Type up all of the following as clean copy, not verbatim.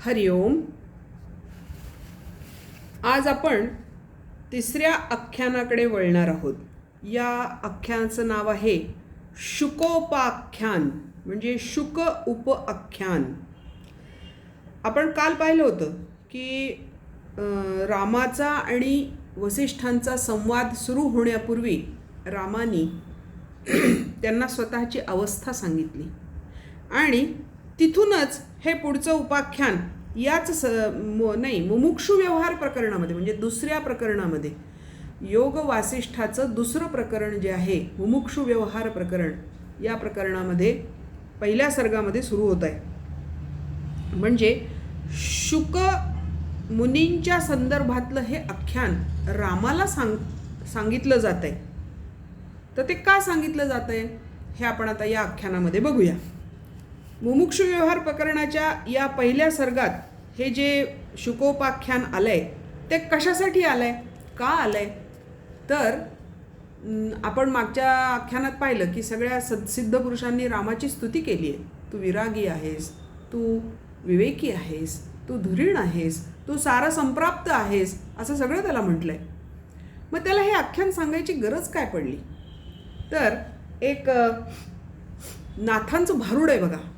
हरिओम. आज आपण तिसऱ्या आख्यानाकडे वळणार आहोत. या आख्यानाचं नाव आहे शुकोपाख्यान, म्हणजे शुक उपआख्यान. आपण काल पाहिलं होतं की रामाचा आणि वसिष्ठांचा संवाद सुरू होण्यापूर्वी रामाने त्यांना स्वतःची अवस्था सांगितली आणि तिथूनच हे पुढचं उपाख्यान याच मुमुक्षु व्यवहार प्रकरणामध्ये, म्हणजे दुसऱ्या प्रकरणामध्ये, योग वासिष्ठाचं दुसरं प्रकरण जे आहे मुमुक्षु व्यवहार प्रकरण, या प्रकरणामध्ये पहिल्या सर्गामध्ये सुरू होत आहे. म्हणजे शुक मुनींच्या संदर्भातलं हे आख्यान रामाला सांगितलं जात आहे. तर ते का सांगितलं जात आहे हे आपण आता या आख्यानामध्ये बघूया. मुमुक्षु व्यवहार प्रकरणाच्या या पहिल्या सर्गात हे जे शुकोपाख्यान आलंय ते कशासाठी आलंय, का आलंय, तर आपण मागच्या आख्यानात पाहिलं की सगळ्या सिद्ध पुरुषांनी रामाची स्तुती केली आहे. तू विरागी आहेस, तू विवेकी आहेस, तू धुरीण आहेस, तू सारसंप्राप्त आहेस, असं सगळं त्याला म्हटलंय. मग त्याला हे आख्यान सांगायची गरज काय पडली, तर एक नाथांचं भारूड आहे बघा.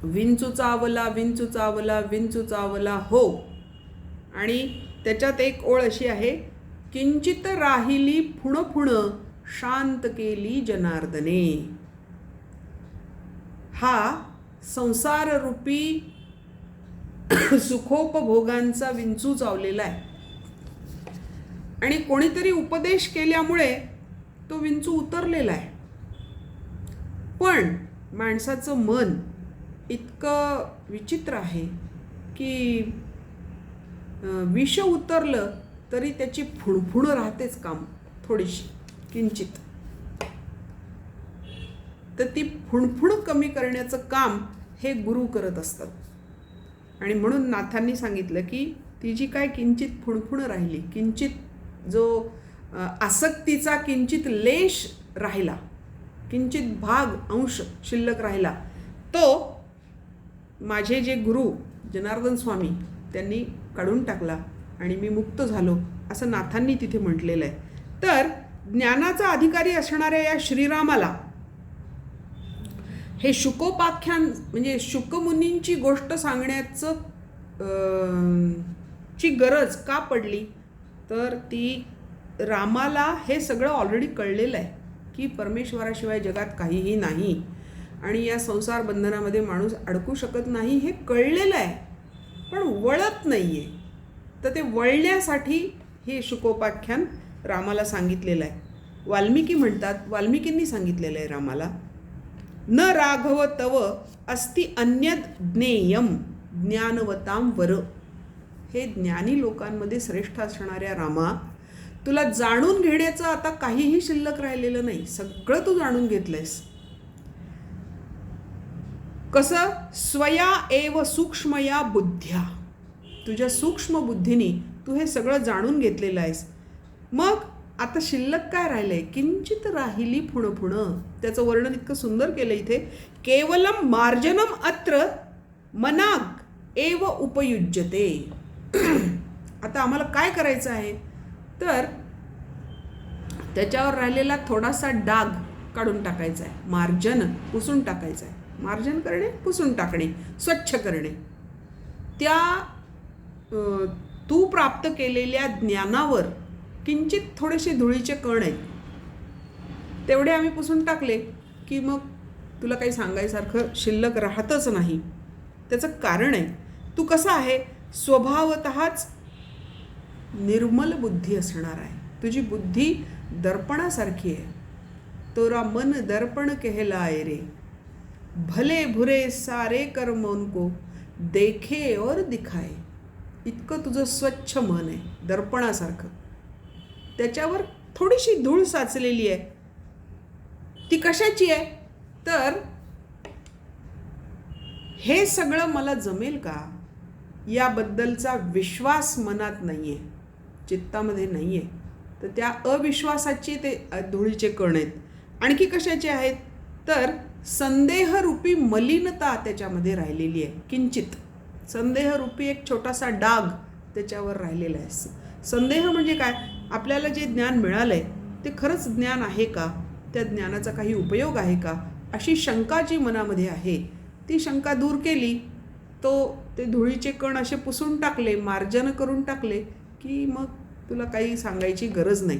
विंचू चावला विंचू चावला विंचू चावला हो, आणि त्याच्यात एक ओळ अशी आहे, किंचित राहिली फुण फुण शांत केली जनार्दने. हा संसाररूपी सुखोपभोगांचा विंचू चावलेला आहे आणि कोणीतरी उपदेश केल्यामुळे तो विंचू उतरलेला आहे. पण माणसाचं मन इतकं विचित्र आहे की विष उतरलं तरी त्याची फुणफुण राहतेच काम थोडीशी, किंचित. तर ती फुणफुण कमी करण्याचं काम हे गुरु करत असतात. आणि म्हणून नाथांनी सांगितलं की ती जी काय किंचित फुणफुण राहिली, किंचित जो आसक्तीचा किंचित लेश राहिला, किंचित भाग अंश शिल्लक राहिला, तो माझे जे गुरु जनार्दन स्वामी त्यांनी काढून टाकला आणि मी मुक्त झालो, असं नाथांनी तिथे म्हटलेलं आहे. तर ज्ञानाचा अधिकारी असणाऱ्या या श्रीरामाला हे शुकोपाख्यान, म्हणजे शुकमुनींची गोष्ट सांगण्याचं ची गरज का पडली, तर ती रामाला हे सगळं ऑलरेडी कळलेलं आहे की परमेश्वराशिवाय जगात काहीही नाही आणि या संसार बंधनामध्ये माणूस अडकू शकत नाही, हे कळलेलं आहे, पण वळत नाही आहे. तर ते वळण्यासाठी हे शुकोपाख्यान रामाला सांगितलेलं आहे. वाल्मिकी म्हणतात, वाल्मिकींनी सांगितलेलं आहे रामाला, न राघव तव अस्ति अन्यद ज्ञेयम ज्ञानवताम वर. हे ज्ञानी लोकांमध्ये श्रेष्ठ असणाऱ्या रामा, तुला जाणून घेण्याचं आता काहीही शिल्लक राहिलेलं नाही, सगळं तू जाणून घेतलंयस. कसं, स्वया एव सूक्ष्मया बुद्ध्या, तुझ्या सूक्ष्म बुद्धीने तू हे सगळं जाणून घेतलेलं आहेस. मग आता शिल्लक काय राहिलंय, किंचित राहिली फुण फुण. त्याचं वर्णन इतकं सुंदर केलं इथे, केवलम मार्जनम अत्र मनाग एव उपयुज्यते. आता आम्हाला काय करायचं आहे, तर त्याच्यावर राहिलेला थोडासा डाग काढून टाकायचा आहे. मार्जन पुसून टाकायचं आहे. मार्जन करणे, पुसून टाकणे, स्वच्छ करणे. त्या तू प्राप्त केलेल्या ज्ञानावर किंचित थोडेसे धुळीचे कण आहेत, तेवढे आम्ही पुसून टाकले की मग तुला काही सांगायसारखं शिल्लक राहतच नाही. त्याचं कारण आहे, तू कसा आहे, स्वभावतःच निर्मल बुद्धी असणार आहे. तुझी बुद्धी दर्पणासारखी आहे. तोरा मन दर्पण कहलाए रे, भले भुरे सारे कर्मों को देखे और दिखाए. इतकं तुझं स्वच्छ मन आहे, दर्पणासारखं. त्याच्यावर थोडीशी धूळ साचलेली आहे. ती कशाची आहे, तर हे सगळं मला जमेल का याबद्दलचा विश्वास मनात नाही आहे, चित्तामध्ये नाही आहे. तर त्या अविश्वासाची ते धुळीचे कण आहेत. आणखी कशाचे आहेत, तर संदेहरूपी मलिनता त्याच्यामध्ये राहिलेली आहे. किंचित संदेहरूपी एक छोटासा डाग त्याच्यावर राहिलेला आहे. संदेह म्हणजे काय? आपल्याला जे ज्ञान मिळालं आहे ते खरंच ज्ञान आहे का? त्या ज्ञानाचा काही उपयोग आहे का? अशी शंका जी मनामध्ये आहे ती शंका दूर केली, ते धुळीचे कण असे पुसून टाकले, मार्जन करून टाकले की मग तुला काही सांगायची गरज नाही.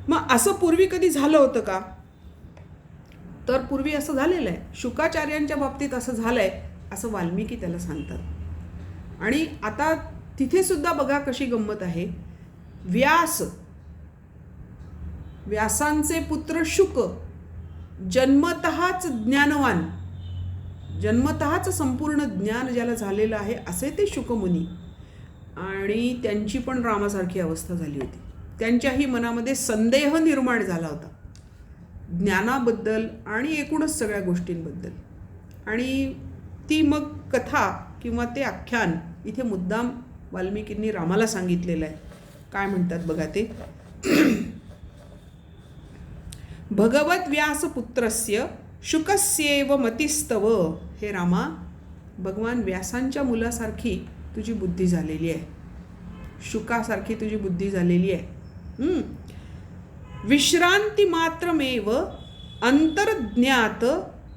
मग असं पूर्वी कधी झालं होतं का? तर पूर्वी असं झालेलं आहे. शुकाचार्यांच्या बाबतीत असं झालं आहे असं वाल्मिकी त्याला सांगतात. आणि आता तिथे सुद्धा बघा कशी गंमत आहे. व्यासांचे पुत्र शुक जन्मतःच ज्ञानवान, जन्मतःच संपूर्ण ज्ञान ज्याला झालेलं आहे असे ते शुकमुनी. आणि त्यांची पण रामासारखी अवस्था झाली होती. त्यांच्याही मनामध्ये संदेह निर्माण झाला होता ज्ञानाबद्दल आणि एकूणच सगळ्या गोष्टींबद्दल. आणि ती मग कथा किंवा ते आख्यान इथे मुद्दाम वाल्मिकींनी रामाला सांगितलेलं आहे. काय म्हणतात बघा ते. भगवत व्यासपुत्रस्य शुकस्येव मतिस्तव. हे रामा, भगवान व्यासांच्या मुलासारखी तुझी बुद्धी झालेली आहे, शुकासारखी तुझी बुद्धी झालेली आहे. विश्रांती मात्रमेव अंतर्ज्ञात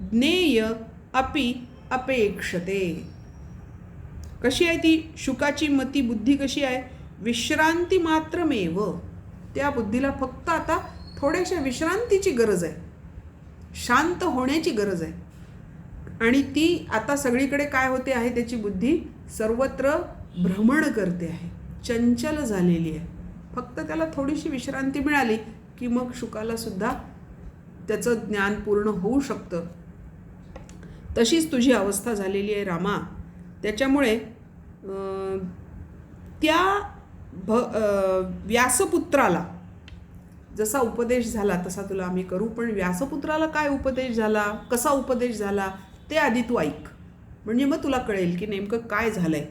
ज्ञेय अपि अपेक्षते. कशी आहे ती शुकाची मती बुद्धी कशी आहे? विश्रांती मात्रमेव. त्या बुद्धीला फक्त आता थोड्याशा विश्रांतीची गरज आहे, शांत होण्याची गरज आहे. आणि ती आता सगळीकडे काय होते आहे, त्याची बुद्धी सर्वत्र भ्रमण करते आहे, चंचल झालेली आहे. फक्त त्याला थोडीशी विश्रांती मिळाली की मग शुकाला सुद्धा त्याचं ज्ञान पूर्ण होऊ शकतं. तशीच तुझी अवस्था झालेली आहे रामा. त्याच्यामुळे त्या व्यासपुत्राला जसा उपदेश झाला तसा तुला आम्ही करू. पण व्यासपुत्राला काय उपदेश झाला, कसा उपदेश झाला ते आधी तू ऐक, म्हणजे मग तुला कळेल की नेमकं काय झालं आहे.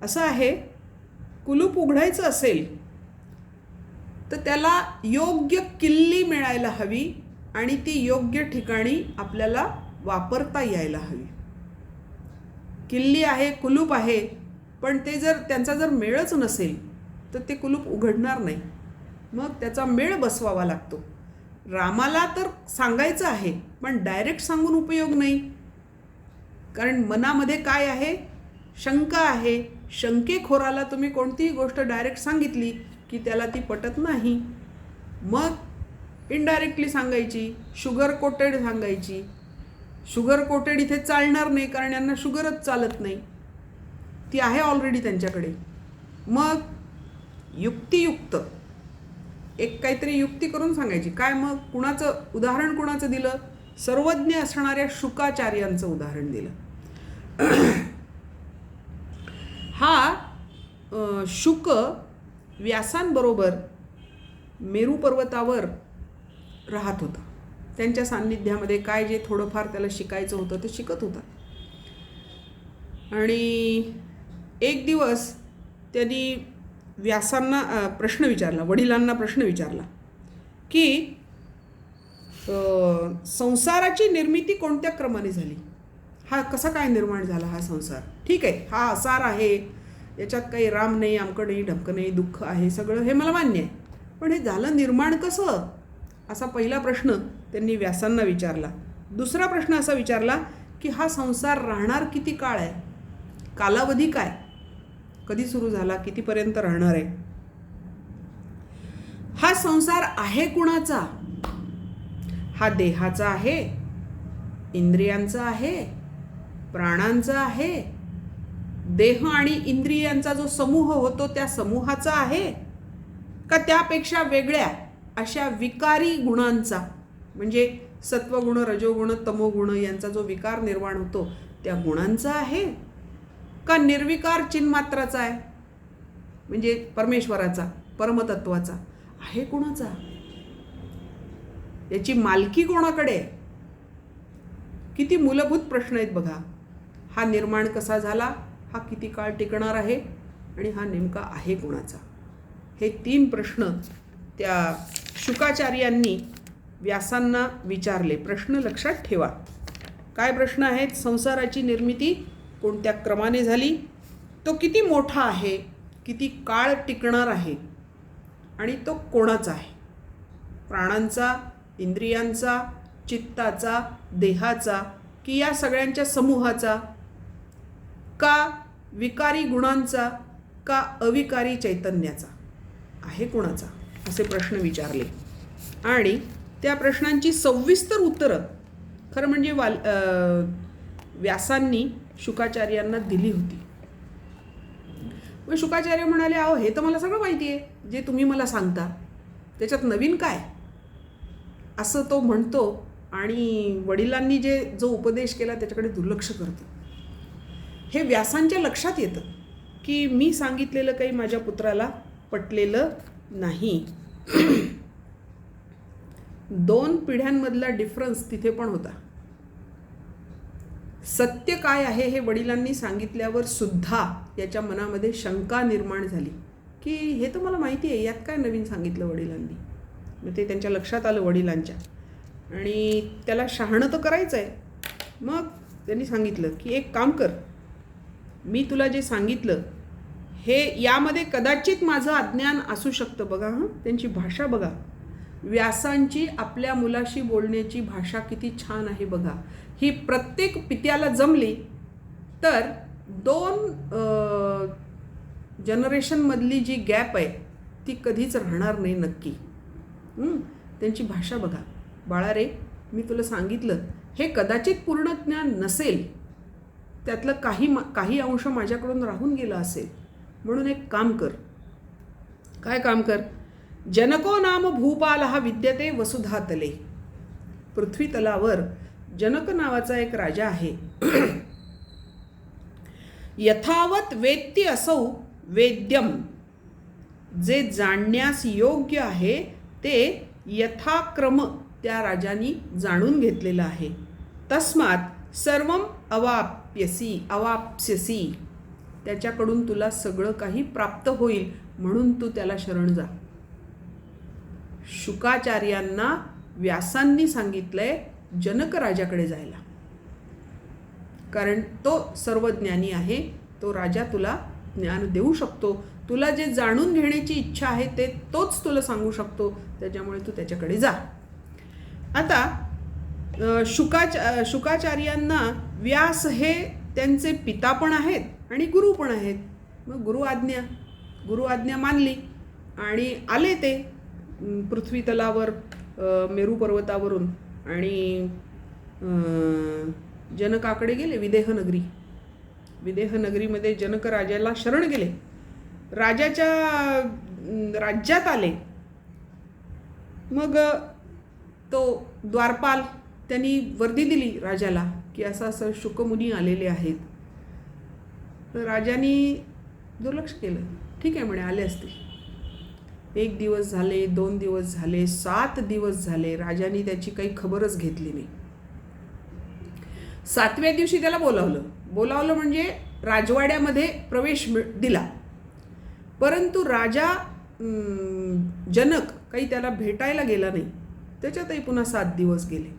असं आहे, कुलूप उघडायचं असेल तर त्याला योग्य किल्ली मिळायला हवी आणि ती योग्य ठिकाणी आपल्याला वापरता यायला हवी. किल्ली आहे, कुलूप आहे, पण ते जर त्यांचा जर मेळच नसेल तर ते कुलूप उघडणार नाही. मग त्याचा मेळ बसवावा लागतो. रामाला तर सांगायचं आहे पण डायरेक्ट सांगून उपयोग नाही, कारण मनामध्ये काय आहे, शंका आहे. शंकेखोराला तुम्ही कोणतीही गोष्ट डायरेक्ट सांगितली की त्याला ती पटत नाही. मग इनडायरेक्टली सांगायची, शुगर कोटेड सांगायची. शुगर कोटेड इथे चालणार नाही, कारण यांना शुगरच चालत नाही, ती आहे ऑलरेडी त्यांच्याकडे. मग युक्तियुक्त एक काहीतरी युक्ती करून सांगायची. काय मग? कुणाचं उदाहरण कुणाचं दिलं? सर्वज्ञ असणाऱ्या शुकाचार्यांचं उदाहरण दिलं. हा शुक व्यासांबरोबर मेरू पर्वतावर राहत होता. त्यांच्या सान्निध्यामध्ये काय जे थोडंफार त्याला शिकायचं होतं ते शिकत होता. आणि एक दिवस त्यांनी व्यासांना प्रश्न विचारला, वडिलांना प्रश्न विचारला की संसाराची निर्मिती कोणत्या क्रमाने झाली? हा कसा काय निर्माण झाला हा संसार? ठीक आहे, हा असार आहे, याच्यात काही राम नाही, अमकं नाही, ढमकं नाही, दुःख आहे, सगळं हे मला मान्य आहे, पण हे झालं निर्माण कसं? असा पहिला प्रश्न त्यांनी व्यासांना विचारला. दुसरा प्रश्न असा विचारला की हा संसार राहणार किती काळ आहे, कालावधी काय, कधी सुरू झाला, कितीपर्यंत राहणार आहे? हा संसार आहे कुणाचा? हा देहाचा आहे, इंद्रियांचा आहे, प्राणांचा आहे, देह आणि इंद्रियांचा जो समूह होतो त्या समूहाचा आहे, का त्यापेक्षा वेगळ्या अशा विकारी गुणांचा, म्हणजे सत्वगुण, रजोगुण, तमोगुण यांचा जो विकार निर्माण होतो त्या गुणांचा आहे, का निर्विकार चिन्मात्राचा आहे, म्हणजे परमेश्वराचा, परमतत्वाचा आहे कुणाचा? याची मालकी कोणाकडे? किती मूलभूत प्रश्न आहेत बघा. हा निर्माण कसा झाला, हा किती काळ टिकणार आहे, आणि हा नेमका आहे कुणाचा? हे 3 प्रश्न त्या शुकाचार्यांनी व्यासांना विचारले. प्रश्न लक्षात ठेवा. काय प्रश्न आहेत? संसाराची निर्मिती कोणत्या क्रमाने झाली? तो किती मोठा आहे? किती काळ टिकणार आहे? आणि तो कोणाचा आहे? प्राणांचा, इंद्रियांचा, चित्ताचा, देहाचा, की या सगळ्यांच्या समूहाचा, का विकारी गुणांचा, का अविकारी चैतन्याचा आहे? कोणाचा? असे प्रश्न विचारले. आणि त्या प्रश्नांची सविस्तर उत्तरं खरं म्हणजे व्यासांनी शुकाचार्यांना दिली होती. मग शुकाचार्य म्हणाले, अहो हे तर मला सगळं माहिती आहे, जे तुम्ही मला सांगता त्याच्यात नवीन काय? असं तो म्हणतो आणि वडिलांनी जो उपदेश केला त्याच्याकडे दुर्लक्ष करतो. हे व्यासांच्या लक्षात येतं की मी सांगितलेलं काही माझ्या पुत्राला पटलेलं नाही. 2 पिढ्यांमधला डिफरन्स तिथे पण होता. सत्य काय आहे हे वडिलांनी सांगितल्यावर सुद्धा याच्या मनामध्ये शंका निर्माण झाली की हे तर मला माहिती आहे, यात काय नवीन सांगितलं वडिलांनी. मग ते त्यांच्या लक्षात आलं वडिलांच्या, आणि त्याला शहाणं तर करायचं आहे. मग त्यांनी सांगितलं की एक काम कर, मी तुला जे सांगितलं हे यामध्ये कदाचित माझं अज्ञान असू शकतं. बघा हां, त्यांची भाषा बघा. व्यासांची आपल्या मुलाशी बोलण्याची भाषा किती छान आहे बघा. ही प्रत्येक पित्याला जमली तर 2 जनरेशनमधली जी गॅप आहे ती कधीच राहणार नाही नक्की. त्यांची भाषा बघा. बाळा रे, मी तुला सांगितलं हे कदाचित पूर्ण ज्ञान नसेल, त्यातलं काही अंश माझ्याकडून राहून गेला असेल, म्हणून एक काम कर. काय काम कर? जनको नाम भूपालः विद्यते वसुधातले. पृथ्वी तलावर जनक नावाचा एक राजा आहे. यथावत वेत्ती असौ वेद्यम. जे जाणण्यास योग्य आहे ते यथाक्रम त्या राजानी जाणून घेतलेलं आहे. तस्मात सर्वम अवाप्स्यसी. त्याच्याकडून तुला सगळं काही प्राप्त होईल, म्हणून तू त्याला शरण जा. शुकाचार्यांना व्यासांनी सांगितलंय जनक राजाकडे जायला, कारण तो सर्वज्ञानी आहे. तो राजा तुला ज्ञान देऊ शकतो. तुला जे जाणून घेण्याची इच्छा आहे ते तोच तुला सांगू शकतो. त्याच्यामुळे तू त्याच्याकडे जा. आता शुकाचार्यांना व्यास हे त्यांचे पिता पण आहेत आणि गुरु पण आहेत. मग गुरु आज्ञा मानली आणि आले ते पृथ्वी तलावर मेरू पर्वतावरून आणि जनकाकडे गेले. विदेह नगरीमध्ये जनक राजाला शरण गेले. राजाच्या राज्यात आले. मग तो द्वारपाल त्यांनी वर्दी दिली राजाला की असं शुकमुनी आलेले आहेत. तर राजाने दुर्लक्ष केलं. ठीक आहे म्हणे, आले असतील. 1 दिवस झाले, 2 दिवस झाले, 7 दिवस झाले. राजाने त्याची काही खबरच घेतली नाही. 7व्या दिवशी त्याला बोलावलं म्हणजे राजवाड्यामध्ये प्रवेश दिला. परंतु राजा जनक काही त्याला भेटायला गेला नाही. त्याच्यातही पुन्हा 7 दिवस गेले.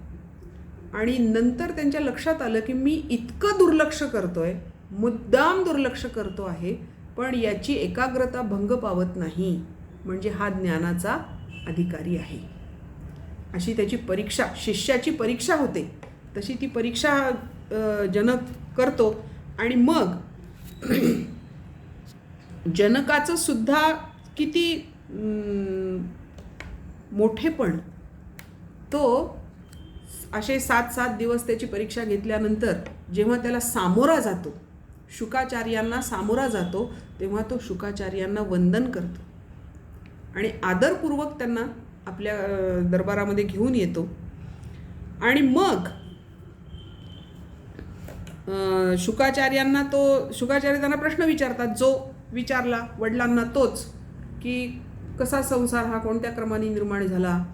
आणि नंतर त्यांच्या लक्षात आलं की मी इतकं दुर्लक्ष करतोय, मुद्दाम दुर्लक्ष करतो आहे, पण याची एकाग्रता भंग पावत नाही, म्हणजे हा ज्ञानाचा अधिकारी आहे. अशी त्याची परीक्षा, शिष्याची परीक्षा होते, तशी ती परीक्षा जनक करतो. आणि मग जनकाचं सुद्धा किती मोठेपण. तो असे 7 दिवस त्याची परीक्षा घेतल्यानंतर जेव्हा त्याला सामोरा जातो, शुकाचार्यांना सामोरा जातो, तेव्हा तो शुकाचार्यांना वंदन करतो आणि आदरपूर्वक त्यांना आपल्या दरबारामध्ये घेऊन येतो. आणि मग शुकाचार्य त्यांना प्रश्न विचारतात, जो विचारला वडिलांना तोच, की कसा संसार हा कोणत्या क्रमाने निर्माण झाला,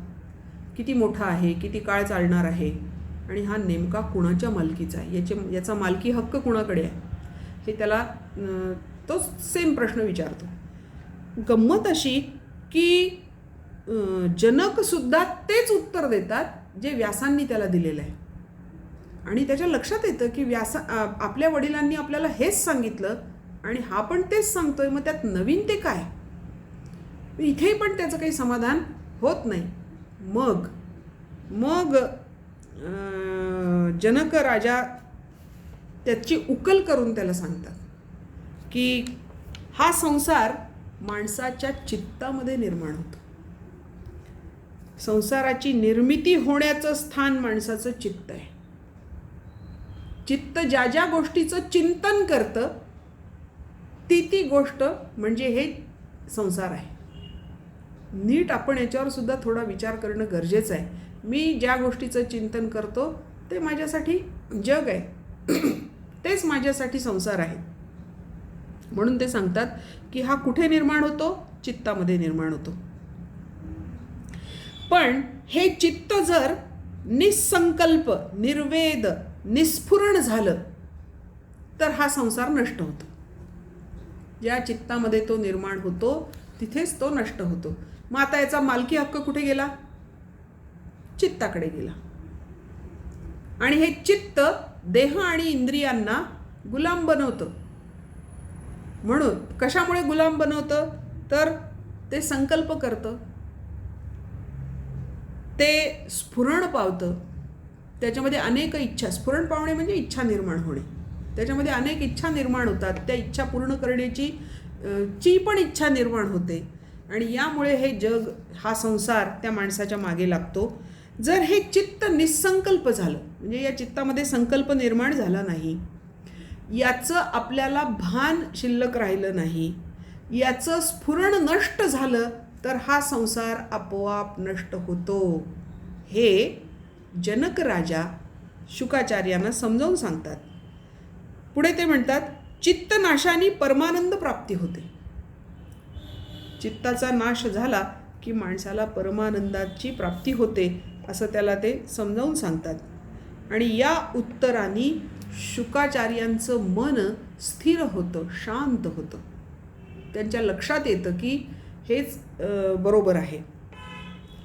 किती मोठा आहे, किती काळ चालणार आहे, आणि हा नेमका कुणाच्या मालकीचा आहे, याचा मालकी हक्क कुणाकडे आहे, हे त्याला तोच सेम प्रश्न विचारतो. गंमत अशी की जनकसुद्धा तेच उत्तर देतात जे व्यासांनी त्याला दिलेलं आहे. आणि त्याच्या लक्षात येतं की आपल्या वडिलांनी आपल्याला हेच सांगितलं आणि हा पण तेच सांगतोय, मग त्यात नवीन ते काय. इथेही पण त्याचं काही समाधान होत नाही. मग मग जनक राजा त्याची उकल करून त्याला सांगतात की हा संसार माणसाच्या चित्तामध्ये निर्माण होतो. संसाराची निर्मिती होण्याचं स्थान माणसाचं चित्त आहे. चित्त ज्या ज्या गोष्टीचं चिंतन करतं ती गोष्ट म्हणजे हे संसार आहे. नीट आपण याच्यावर सुद्धा थोडा विचार करणं गरजेचं आहे. मी ज्या गोष्टीचं चिंतन करतो ते माझ्यासाठी जग आहे, तेच माझ्यासाठी संसार आहे. म्हणून ते सांगतात की हा कुठे निर्माण होतो? चित्तामध्ये निर्माण होतो. पण हे चित्त जर निसंकल्प, निर्वेद, निस्फुरण झालं तर हा संसार नष्ट होतो. ज्या चित्तामध्ये तो निर्माण होतो तिथेच तो नष्ट होतो. मग आता याचा मालकी हक्क कुठे गेला? चित्ताकडे गेला. आणि हे चित्त देह आणि इंद्रियांना गुलाम बनवतं. म्हणून कशामुळे गुलाम बनवतं? तर ते संकल्प करतं, ते स्फुरण पावतं, त्याच्यामध्ये अनेक इच्छा, स्फुरण पावणे म्हणजे इच्छा निर्माण होणे, त्याच्यामध्ये अनेक इच्छा निर्माण होतात. त्या इच्छा पूर्ण करण्याची पण इच्छा निर्माण होते आणि यामुळे हे जग, हा संसार त्या माणसाच्या मागे लागतो. जर हे चित्त निसंकल्प झालं, म्हणजे या चित्तामध्ये संकल्प निर्माण झाला नाही, याचं आपल्याला भान शिल्लक राहिलं नाही, याचं स्फुरण नष्ट झालं तर हा संसार आपोआप नष्ट होतो. हे जनक राजा शुकाचार्यांना समजावून सांगतात. पुढे ते म्हणतात, चित्तनाशाने परमानंद प्राप्ती होते. चित्ताचा नाश झाला की माणसाला परमानंदाची प्राप्ती होते असं त्याला ते समजावून सांगतात. आणि या उत्तराने शुकाचार्यांचं मन स्थिर होतं, शांत होतं. त्यांच्या लक्षात येतं की हेच बरोबर आहे.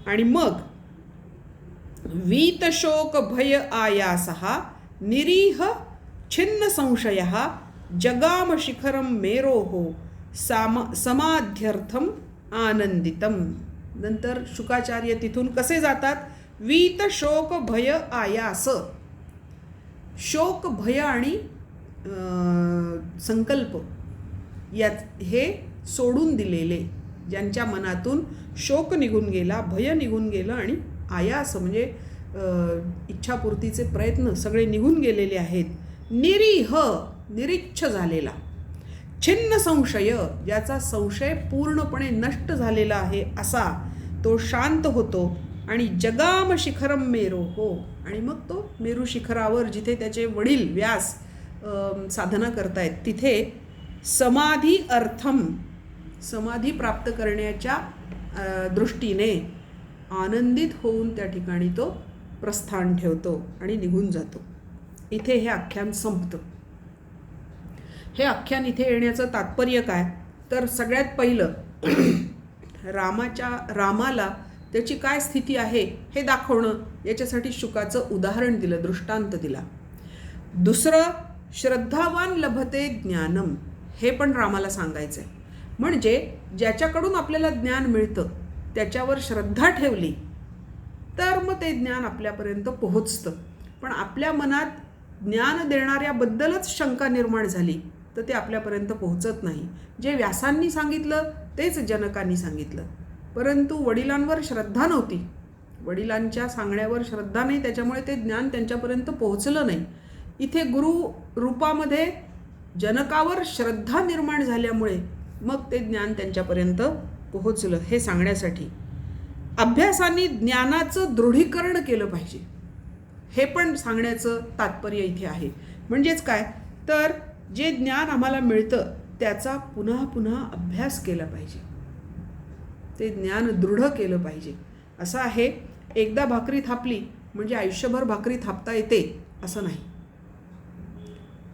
आणि मग वीतशोक भय आयासः निरीह छिन्न संशयः जगाम शिखरम मेरोः समाध्यर्थम आनंदितम. नंतर शुकाचार्य तिथून कसे जातात? वीत शोक भय आयास. शोक, भय आणि संकल्प यात हे सोडून दिलेले, ज्यांच्या मनातून शोक निघून गेला, भय निघून गेलं आणि आयास म्हणजे इच्छापूर्तीचे प्रयत्न सगळे निघून गेलेले आहेत. निरीह, निरीच्छ झालेला. छिन्न संशय, ज्याचा संशय पूर्णपणे नष्ट झालेला आहे असा तो शांत होतो. आणि जगाम शिखरम मेरो हो, आणि मग तो मेरू शिखरावर, जिथे त्याचे वडील व्यास साधना करतायत, तिथे समाधी अर्थम, समाधी प्राप्त करण्याच्या दृष्टीने आनंदित होऊन त्या ठिकाणी तो प्रस्थान ठेवतो आणि निघून जातो. इथे हे आख्यान संपतं. हे आख्यान इथे येण्याचं तात्पर्य काय? तर सगळ्यात पहिलं रामाला त्याची काय स्थिती आहे हे दाखवणं, याच्यासाठी शुकाचं उदाहरण दिलं, दृष्टांत दिला. दुसरं, श्रद्धावान लभते ज्ञानम, हे पण रामाला सांगायचं आहे. म्हणजे ज्याच्याकडून आपल्याला ज्ञान मिळतं त्याच्यावर श्रद्धा ठेवली तर मग ते ज्ञान आपल्यापर्यंत पोहोचतं. पण आपल्या मनात ज्ञान देणाऱ्याबद्दलच शंका निर्माण झाली तर ते आपल्यापर्यंत पोहोचत नाही. जे व्यासांनी सांगितलं तेच जनकांनी सांगितलं, परंतु वडिलांवर श्रद्धा नव्हती, वडिलांच्या सांगण्यावर श्रद्धा नाही, त्याच्यामुळे ते ज्ञान त्यांच्यापर्यंत पोहोचलं नाही. इथे गुरु रूपामध्ये जनकावर श्रद्धा निर्माण झाल्यामुळे मग ते ज्ञान त्यांच्यापर्यंत पोहोचलं. हे सांगण्यासाठी अभ्यासाने ज्ञानाचं दृढीकरण केलं पाहिजे, हे पण सांगण्याचं तात्पर्य इथे आहे. म्हणजेच काय, तर जे ज्ञान आम्हाला मिळतं त्याचा पुन्हा पुन्हा अभ्यास केला पाहिजे, ते ज्ञान दृढ केलं पाहिजे. असं आहे, एकदा भाकरी थापली म्हणजे आयुष्यभर भाकरी थापता येते असं नाही.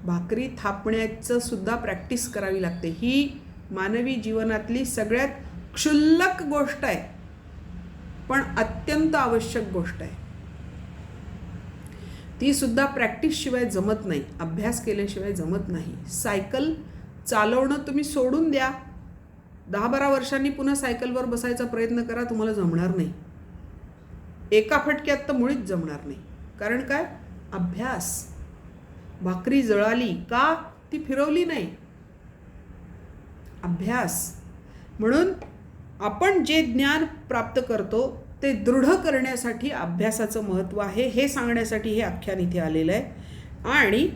भाकरी थापण्याचं सुद्धा प्रॅक्टिस करावी लागते. ही मानवी जीवनातली सगळ्यात क्षुल्लक गोष्ट आहे. पण अत्यंत आवश्यक गोष्ट आहे. ती सुद्धा प्रॅक्टिसशिवाय जमत नाही, अभ्यास केल्याशिवाय जमत नाही. सायकल चालवणं तुम्ही सोडून द्या, 10-12 वर्षांनी पुन्हा सायकलवर बसायचा प्रयत्न करा, तुम्हाला जमणार नाही. एका फटक्यात तर मुळीच जमणार नाही. कारण काय? अभ्यास. भाकरी जळाली का? ती फिरवली नाही. अभ्यास. म्हणून आपण जे ज्ञान प्राप्त करतो ते दृढ करण्यासाठी अभ्यासाचं महत्त्व आहे, हे सांगण्यासाठी हे आख्यान इथे आलेलं आहे. आणि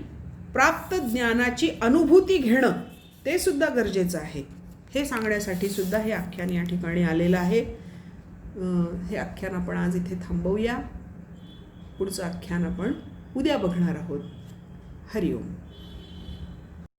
प्राप्त ज्ञानाची अनुभूती घेणं ते सुद्धा गरजेचं आहे, हे सांगण्यासाठी सुद्धा हे आख्यान या ठिकाणी आलेलं आहे. हे आख्यान आपण आज इथे थांबवूया. पुढचं आख्यान आपण उद्या बघणार आहोत. हरिओम.